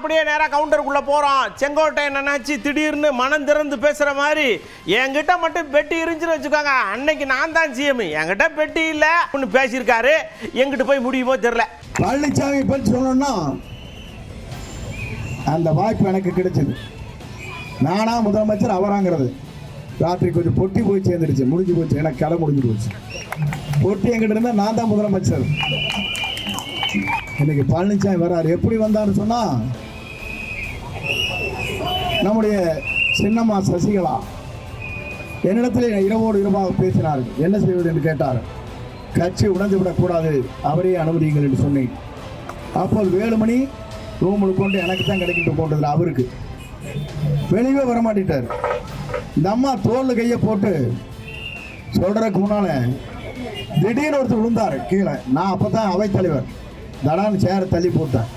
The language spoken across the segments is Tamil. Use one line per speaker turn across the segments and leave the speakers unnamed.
அப்படியே நேராக கவுண்டருக்குள்ளே போகிறோம். செங்கோட்டையன் நினைச்சு திடீர்னு மனம் திறந்து பேசுகிற மாதிரி என்கிட்ட மட்டும் பெட்டி இருந்துச்சுன்னு வச்சுக்கோங்க, அன்னைக்கு நான் தான் சிஎம், என்கிட்ட பெட்டி இல்லை ஒன்று பேசியிருக்காரு. எங்கிட்ட போய் முடியுமோ தெரியல.
பழனிசாமி பற்றி சொல்லணும்னா அந்த வாய்ப்பு எனக்கு கிடைச்சது. நானா முதலமைச்சர் அவராங்கிறது ராத்திரி கொஞ்சம் பொட்டி போய் சேர்ந்துருச்சு, முடிஞ்சு போச்சு, எனக்கு கலை முடிஞ்சு போச்சு. பொட்டி என்கிட்ட இருந்தால் நான் தான் முதலமைச்சர். இன்னைக்கு பழனிசாமி வர்றாரு. எப்படி வந்தான்னு சொன்னா, நம்முடைய சின்னம்மா சசிகலா என்னிடத்தில் இரவோடு இரவாக பேசினார். என்ன செய்வது என்று கேட்டார். கட்சி உணர்ந்து விடக்கூடாது, அவரே அனுமதியுங்கள் என்று சொன்னேன். அப்போது வேலுமணி ரூமுக்கு கொண்டு எனக்கு தான் கிடைக்கிட்டு போட்டதில்லை, அவருக்கு வெளியே வரமாட்டார். இந்த அம்மா தோல்ல கையை போட்டு சொல்றதுக்கு முன்னால திடீர்னு ஒருத்தர் விழுந்தாரு கீழே. நான் அப்பதான் அவைத்தலைவர், தடான்னு சேர தள்ளி போட்டேன்.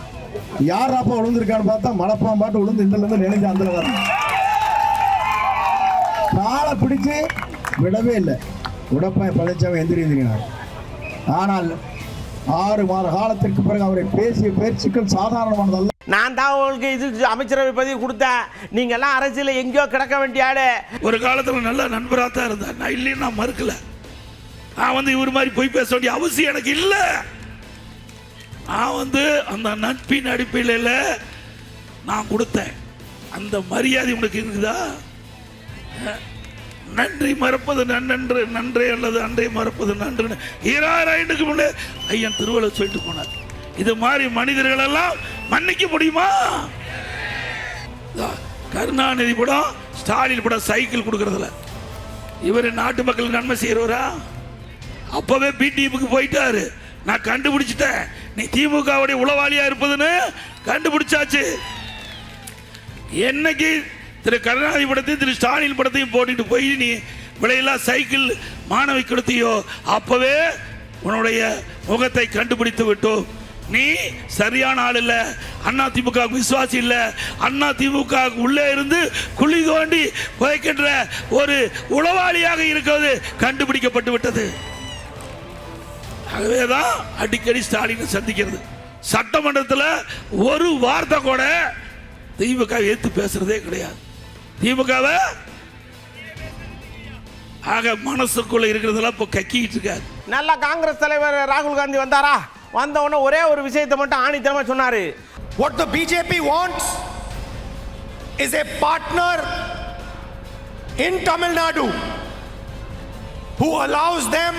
யார் அப்பா விழுந்திருக்கான்னு பார்த்தா மலப்பான் பாட்டு விழுந்து இருந்து நினைஞ்சு அந்த வர காலை பிடிச்சு விடவே இல்லை. உடப்பாய் பழனிசாமி எந்திரினார். ஆனால் 6 மாத காலத்திற்கு பிறகு அவரை பேசிய பேச்சுக்கள் சாதாரணமானதல்ல.
நான் தான் உங்களுக்கு இது அமைச்சரவை பதவி கொடுத்தேன், நீங்க எல்லாம் அரசியல் எங்கேயோ கிடக்க வேண்டிய ஆளு.
ஒரு காலத்துல நல்ல நண்பராக தான் இருந்தேன், நான் இல்லைன்னு நான் மறுக்கல. நான் இவர் மாதிரி போய் பேச வேண்டிய அவசியம் எனக்கு இல்லை. நான் அந்த நட்பின் அடிப்படையில் நான் கொடுத்தேன். அந்த மரியாதை உனக்கு இருக்குதா? நன்றி மறப்பது நன்றன்று, நன்றே அல்லது அன்றை மறப்பது நன்று. 2000 ஆண்டுக்கு முன்னே ஐயன் திருவள்ளுவர் சொல்லிட்டு போனார். இது மாதிரி மனிதர்கள் எல்லாம் மன்னிக்க முடியுமா? கருணாநிதி படம், ஸ்டாலின் படம் சைக்கிள் கொடுக்கறதுல இவர் நாட்டு மக்களுக்கு நன்மை செய்யறவரா? அப்பவே பிடிஎம்க்கு போயிட்டாரு. நான் கண்டுபிடிச்சிட்டேன், நீ திமுகவுடைய உளவாளியா இருப்பதுன்னு கண்டுபிடிச்சாச்சு. என்னைக்கு திரு கருணாநிதி படத்தையும் திரு ஸ்டாலின் படத்தையும் போட்டுட்டு போய் நீ விலையில்லா சைக்கிள் மாணவி கொடுத்தியோ, அப்பவே உன்னுடைய முகத்தை கண்டுபிடித்து விட்டோம். நீ சரியான ஆள் இல்ல, அண்ணா திமுக விசுவாசி இல்ல, அண்ணா திமுக உள்ளே இருந்து குழி தோண்டி புதைக்கின்ற ஒரு உளவாளியாக இருக்கிறது கண்டுபிடிக்கப்பட்டு விட்டது. ஆகவேதான் அடிக்கடி ஸ்டாலினை சந்திக்கிறது. சட்டமன்றத்தில் ஒரு வார்த்தை கூட திமுக ஏத்து பேசுறதே கிடையாது. திமுகவை ஆக மனசுக்குள்ள இருக்கிறதெல்லாம் இப்போ கக்கிட்டு இருக்காரு.
நல்ல காங்கிரஸ் தலைவர் ராகுல் காந்தி வந்தாரா? வந்த உடனே ஒரே ஒரு விஷயத்தை மட்டும் ஆணித்தரமா சொன்னாரு.
What the BJP wants is a partner in Tamil Nadu who allows them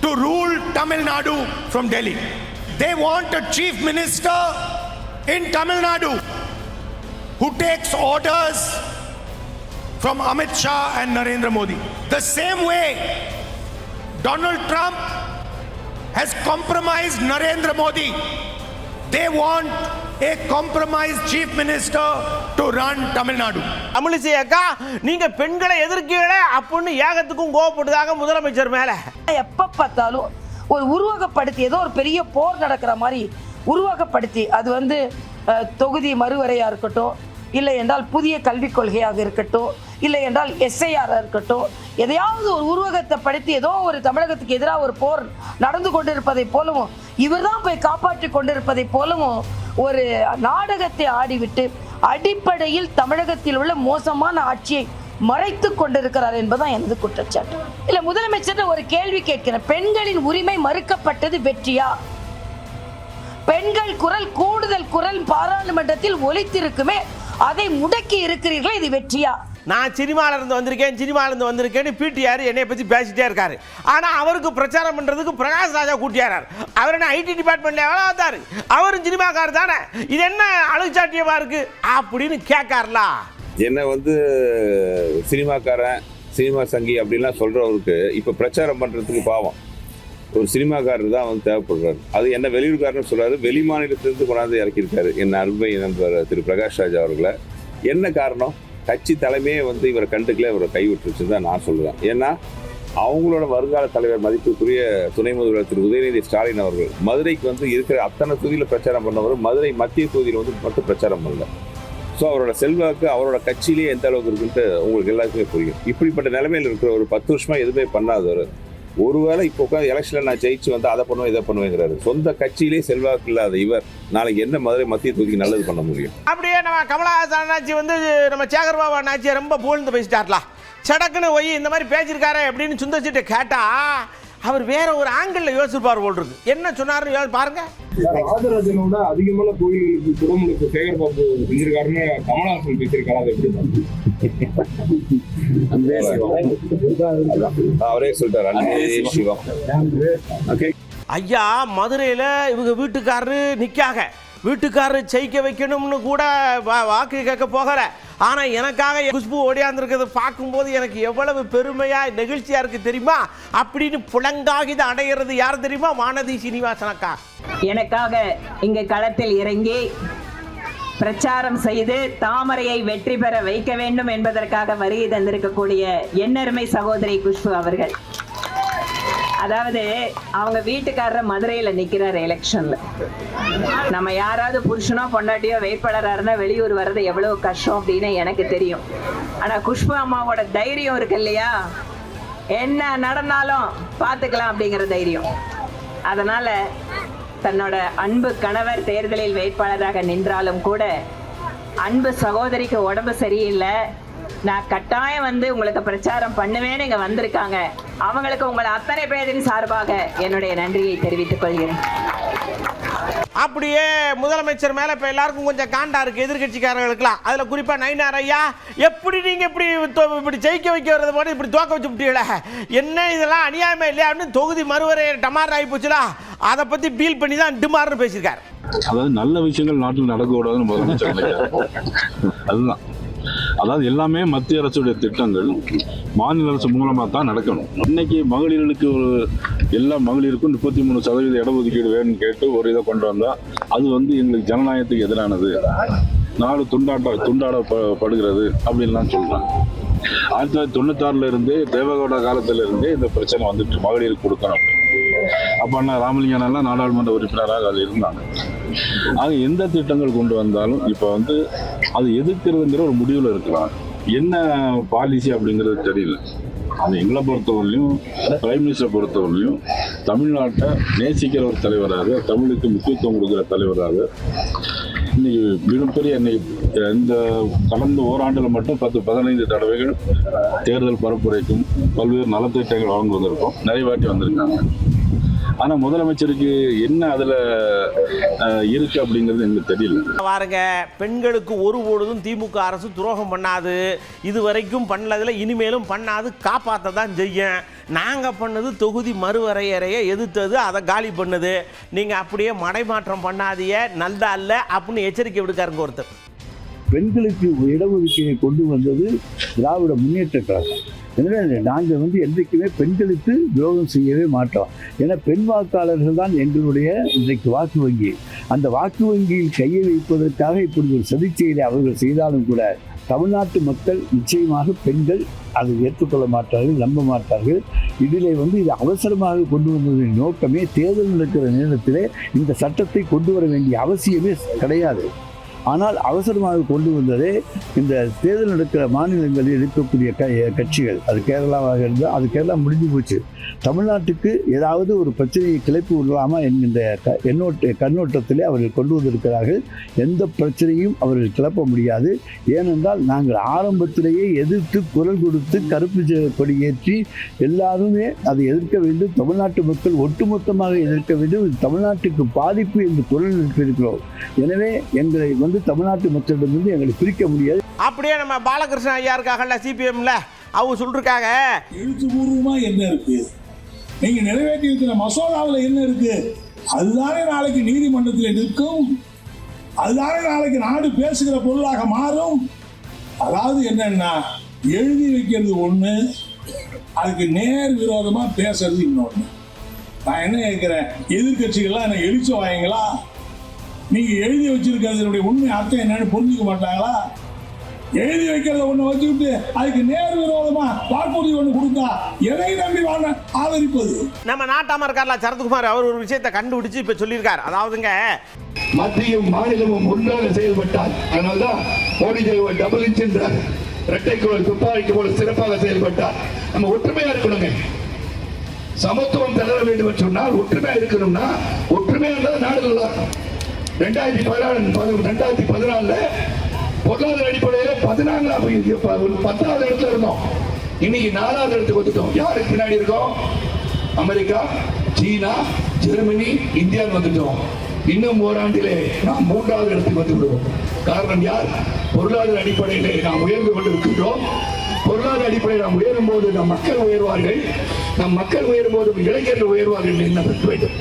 to rule Tamil Nadu from Delhi. They want a chief minister in Tamil Nadu who takes orders from Amit Shah and Narendra Modi. The same way Donald Trump has compromised Narendra Modi, they want a compromised chief minister to run Tamil Nadu.
Tamilisai அக்கா, நீங்க பெண்களை எதிர்க்கீங்களே அப்படின்னு ஏகத்துக்கும் கோவப்படுதாங்க முதலமைச்சர் மேல.
எப்ப பார்த்தாலும் ஒரு உருவகப்படுத்தி ஏதோ ஒரு பெரிய போர் நடக்கிற மாதிரி உருவகப்படுத்தி, அது தொகுதி மறுவரையா இருக்கட்டும், இல்லை என்றால் புதிய கல்விக் கொள்கையாக இருக்கட்டும், இல்லை என்றால் SIR இருக்கட்டும், எதையாவது ஒரு உருவகத்தை படுத்தி ஏதோ ஒரு தமிழகத்துக்கு எதிராக ஒரு போர் நடந்து கொண்டிருப்பதை போலவும், இவர் தான் போய் காப்பாற்றி கொண்டிருப்பதை போலவும் ஒரு நாடகத்தை ஆடிவிட்டு அடிப்படையில் தமிழகத்தில் உள்ள மோசமான ஆட்சியை மறைத்து கொண்டிருக்கிறார் என்பதுதான் எனது குற்றச்சாட்டு. இல்ல, முதலமைச்சர் ஒரு கேள்வி கேட்கிறேன். பெண்களின் உரிமை மறுக்கப்பட்டது வெற்றியா? பெண்கள் குரல், கூடுதல் குரல் பாராளுமன்றத்தில் ஒலித்திருக்குமே, அதை முடக்கி இருக்கிறீர்கள், இது வெற்றியா?
நான் சினிமால இருந்து வந்திருக்கேன்னு பிடிஆர் என்னை பத்தி பேசிட்டே இருக்காரு. ஆனா அவருக்கு பிரச்சாரம் பண்றதுக்கு பிரகாஷ் ராஜா கூட்டியார். அவர் என்ன IT டிபார்ட்மெண்ட்ல எவ்வளவு வந்தாரு? அவரும் சினிமாக்காரர் தானே, இது என்ன அழுச்சாட்டியமா இருக்கு அப்படின்னு கேட்கார்ல.
என்ன சினிமாக்காரன், சினிமா சங்கி அப்படின்லாம் சொல்றவருக்கு இப்ப பிரச்சாரம் பண்றதுக்கு பாவம் ஒரு சினிமாக்காரர் தான் தேவைப்படுறாரு. அது என்ன வெளியூர்காரன்னு சொல்றாரு, வெளி மாநிலத்திலிருந்து கொண்டாந்து இறக்கியிருக்காரு என் அருமை நண்பர் திரு பிரகாஷ் ராஜா அவர்களை. என்ன காரணம்? கட்சி தலைமையே இவரை கண்டுக்கல, இவரை கைவிட்டுருச்சுன்னு தான் நான் சொல்லுவேன். ஏன்னா அவங்களோட வருங்கால தலைவர் மதிப்புக்குரிய துணை முதல்வர் திரு உதயநிதி ஸ்டாலின் அவர்கள் மதுரைக்கு இருக்கிற அத்தனை தொகுதியில் பிரச்சாரம் பண்ணவர், மதுரை மத்திய தொகுதியில் மட்டும் பிரச்சாரம் பண்ணல. ஸோ அவரோட செல்வாக்கு அவரோட கட்சியிலேயே எந்த அளவுக்கு இருக்குன்ட்டு உங்களுக்கு எல்லாருக்குமே புரியும். இப்படிப்பட்ட நிலைமையில் இருக்கிற ஒரு 10 வருஷமா எதுவுமே பண்ணாதவர் ஒருவேளை இப்போ உட்காந்து எலெக்ஷனில் நான் ஜெயிச்சு வந்து அதை பண்ணுவேன் இதை பண்ணுவேங்கிறாரு. சொந்த கட்சியிலே செல்வாக்கு இல்லாத இவர் நாளைக்கு என்ன மதுரை மத்திய தொகுதிக்கு நல்லது பண்ண முடியும்?
அப்படியே நம்ம கமலஹாசன் அண்ணாச்சி வந்து நம்ம சேகர்பாபு அண்ணாச்சியை ரொம்ப புகழ்ந்து பேசிட்டார்ல, சடக்குன்னு போய் இந்த மாதிரி பேசியிருக்காரு அப்படின்னு சுந்தர்சிட்ட கேட்டா அவர் வேற ஒரு ஆங்கிள் யோசிப்பார் போல் இருக்கு. என்ன சொன்னாருன்னு பாருங்க.
ராஜராஜனோட அதிகமான கோயில்களுக்கு குடமுழுக்கு சேகர்பாபு செஞ்சிருக்காருன்னு கமலஹாசன் பேசியிருக்காரு. அது எப்படி
அவரே சொல்லிட்டார்.
ஐயா மதுரையில இவங்க வீட்டுக்காரரு ஜெயிக்க வைக்கணும்னு கூட வாக்கு கேட்க போகிற. ஆனா எனக்காக குஷ்பு ஓடியாந்துருக்கிறத பார்க்கும்போது எனக்கு எவ்வளவு பெருமையா நெகிழ்ச்சியா இருக்கு தெரியுமா அப்படின்னு புலங்காகித அடையிறது யார் தெரியுமா? வானதி சீனிவாசன் அக்கா
எனக்காக இங்க களத்தில் இறங்கி பிரச்சாரம் செய்து தாமரையை வெற்றி பெற வைக்க வேண்டும் என்பதற்காக வருகை தந்திருக்கக்கூடிய எண்ணருமை சகோதரி குஷ்பு அவர்கள். அதாவது அவங்க வீட்டுக்காரர் மதுரையில நிக்கிறாரு எலெக்ஷன்ல. நம்ம யாராவது புருஷனோ பொண்டாட்டியோ வேட்பாளராக இருந்தா வெளியூர் வர்றது எவ்வளவு கஷ்டம் அப்படின்னு எனக்கு தெரியும். ஆனா குஷ்பு அம்மாவோட தைரியம் இருக்கு இல்லையா, என்ன நடந்தாலும் பார்த்துக்கலாம் அப்படிங்கிற தைரியம். அதனால தன்னோட அன்பு கணவர் தேர்தலில் வேட்பாளராக நின்றாலும் கூட அன்பு சகோதரிக்கு உடம்பு சரியில்லை, நான் கட்டாயம் வந்து உங்களுக்கு பிரச்சாரம் பண்ணுவேன்னு இங்க வந்திருக்காங்க. அவங்களுக்கு உங்களை அத்தனை பேரின் சார்பாக என்னுடைய நன்றியை தெரிவித்துக் கொள்கிறேன்.
அப்படியே முதலமைச்சர் மேல இப்ப எல்லாருக்கும் கொஞ்சம் காண்டா இருக்கு எதிர்கட்சிக்காரர்களுக்குலாம். அதுல குறிப்பா நயினார் ஐயா, எப்படி நீங்க இப்படி ஜெயிக்க வைக்கிறது போது இப்படி தோக்க வச்சு விட்டீங்கள, என்ன இதெல்லாம் அநியாயமே இல்லையா அப்படின்னு தொகுதி மறுவரை டமார் ஆகி போச்சுல, அதை பத்தி டீல் பண்ணி தான் டிமார்னு பேசியிருக்காரு.
அதாவது நல்ல விஷயங்கள் நாட்டில் நடக்கக்கூடாதுன்னு முதலமைச்சர் அதுதான். அதாவது எல்லாமே மத்திய அரசுடைய திட்டங்கள் மாநில அரசு மூலமாக தான் நடக்கணும். இன்னைக்கு மகளிர்களுக்கு எல்லா மகளிருக்கும் 33% இடஒதுக்கீடு வேணும்னு கேட்டு ஒரு இதை கொண்டு வந்தால் அது வந்து எங்களுக்கு ஜனநாயகத்துக்கு எதிரானது, நாடு துண்டாடப்படுகிறது அப்படின்லாம் சொல்கிறாங்க. 1996 இருந்தே தேவகவுடா காலத்துல இருந்தே இந்த பிரச்சனை வந்துட்டு மகளிருக்கு கொடுக்கணும். அப்போ அண்ணா ராமலிங்கனெல்லாம் நாடாளுமன்ற உறுப்பினராக அது இருந்தாங்க. ஆக எந்த திட்டங்கள் கொண்டு வந்தாலும் இப்போ வந்து அது எதிர்க்கிறதுங்கிற ஒரு முடிவில் இருக்கலாம். என்ன பாலிசி அப்படிங்கிறது தெரியல. எங்களை பொறுத்தவரையிலையும் பிரைம் மினிஸ்டரை பொறுத்தவரையிலையும் தமிழ்நாட்டை நேசிக்கிற ஒரு தலைவராக, தமிழுக்கு முக்கியத்துவம் கொடுக்குற தலைவராக இன்னைக்கு மிகப்பெரிய இந்த கடந்த ஓராண்டில் மட்டும் 10-15 தடவைகள் தேர்தல் பரப்புரைக்கும் பல்வேறு நலத்திட்டங்கள் வழங்குவதற்கும் நிறைய வாட்டி வந்திருக்காங்க. ஆனால் முதலமைச்சருக்கு என்ன அதில் இருக்கு அப்படிங்கிறது எங்களுக்கு தெரியல.
பாருங்க, பெண்களுக்கு ஒருபொழுதும் திமுக அரசு துரோகம் பண்ணாது, இதுவரைக்கும் பண்ணதில்லை, இனிமேலும் பண்ணாது, காப்பாற்ற தான் செய்யும். நாங்கள் பண்ணது தொகுதி மறுவரையறையை எதிர்த்தது, அதை காலி பண்ணுது. நீங்கள் அப்படியே மடைமாற்றம் பண்ணாதீங்க, நல்லா இல்லை அப்படின்னு எச்சரிக்கை விடுக்காருங்க ஒருத்தர்.
பெண்களுக்கு இடஒதுக்கீடை கொண்டு வந்தது திராவிட முன்னேற்ற கழகம். எனவே நாங்கள் என்றைக்குமே பெண்களுக்கு துரோகம் செய்யவே மாட்டோம். ஏன்னா பெண் வாக்காளர்கள் தான் எங்களுடைய இன்றைக்கு வாக்கு வங்கி. அந்த வாக்கு வங்கியில் கையை வைப்பதற்காக இப்படி ஒரு சதிச்செயலை அவர்கள் செய்தாலும் கூட தமிழ்நாட்டு மக்கள் நிச்சயமாக பெண்கள் அதை ஏற்றுக்கொள்ள மாட்டார்கள், நம்ப மாட்டார்கள். இதில் இது அவசரமாக கொண்டு வந்ததின் நோக்கமே தேர்தல் நடக்கிற நேரத்திலே இந்த சட்டத்தை கொண்டு வர வேண்டிய அவசியமே கிடையாது. ஆனால் அவசரமாக கொண்டு வந்ததே இந்த தேர்தல் நடக்கிற மாநிலங்களில் இருக்கக்கூடிய கட்சிகள். அது கேரளாவாக இருந்தால் அது கேரளா முடிஞ்சு போச்சு. தமிழ்நாட்டுக்கு ஏதாவது ஒரு பிரச்சனையை கிளப்பி விடலாமா என்கின்ற கண்ணோட்டத்திலே அவர்கள் கொண்டு வந்திருக்கிறார்கள். எந்த பிரச்சனையும் அவர்கள் கிளப்ப முடியாது. ஏனென்றால் நாங்கள் ஆரம்பத்திலேயே எதிர்த்து குரல் கொடுத்து கருப்பு கொடி ஏற்றி எல்லாருமே அதை எதிர்க்க வேண்டும். தமிழ்நாட்டு மக்கள் ஒட்டுமொத்தமாக எதிர்க்க வேண்டும். இது தமிழ்நாட்டுக்கு பாதிப்பு என்று குரல் எழுப்பியிருக்கிறோம். எனவே எங்களை தமிழ்நாட்டு மக்களிடமிருந்து எங்களை பிரிக்க முடியாது.
அப்படியே நம்ம பாலகிருஷ்ணன் ஐயா இருக்காங்கல்ல சிபிஎம்ல, அவங்க சொல்லிருக்காங்க,
எழுத்துப்பூர்வமா என்ன இருக்கு, நீங்க நிறைவேற்றி இருக்கிற மசோதாவில் என்ன இருக்கு, அதுதானே நாளைக்கு நீதிமன்றத்தில் நிற்கும், அதுதானே நாளைக்கு நாடு பேசுகிற பொருளாக மாறும். அதாவது என்னன்னா எழுதி வைக்கிறது ஒண்ணு, அதுக்கு நேர் விரோதமா பேசுறது இன்னொன்னு. நான் என்ன கேட்கிறேன், எதிர்கட்சிகள்லாம் என்ன எழுச்சி வாங்கங்களா? நீங்க எழுதி வச்சிருக்கிறதுடைய உண்மை அர்த்தம் என்னன்னு புரிஞ்சுக்க மாட்டாங்களா? எழுதி வைக்கிறத ஒண்ணு வச்சுக்கிட்டு அதுக்கு நேர் விரோதமா வாக்குறுதி ஒண்ணு கொடுத்தா எதை நம்பி வாங்க ஆதரிப்பது? நம்ம
நாட்டாம இருக்கார்ல சரத்குமார், அவர் ஒரு விஷயத்தை கண்டுபிடிச்சு இப்ப சொல்லியிருக்காரு. அதாவதுங்க,
மத்தியும் மாநிலமும் ஒன்றாக செயல்பட்டார். அதனால்தான் மோடி டபுள் இன்ஜின் இரட்டை குழல் துப்பாக்கி போல சிறப்பாக செயல்பட்டார். நம்ம ஒற்றுமையா இருக்கணுங்க. சமத்துவம் தளர வேண்டும் என்று சொன்னால் ஒற்றுமை இருக்கணும்னா ஒற்றுமை இருந்தால் நாடு நல்லா இருக்கும். 2014 பொருளாதார அடிப்படையில் 10வது இடத்துல இருந்தோம். இன்னைக்கு 4வது இடத்துக்கு வந்துட்டோம். யாருக்கு பின்னாடி இருக்கோம்? அமெரிக்கா, சீனா, ஜெர்மனி, இந்தியா வந்துட்டோம். இன்னும் ஓராண்டிலே நாம் 3வது இடத்துக்கு வந்து விடுவோம். காரணம் யார்? பொருளாதார அடிப்படையிலே நாம் உயர்ந்து கொண்டிருக்கின்றோம். பொருளாதார அடிப்படையில் நாம் உயரும் போது நம் மக்கள் உயர்வார்கள். நம் மக்கள் உயரும் போது இளைஞர்கள் உயர்வார்கள் என்ன வேண்டும்.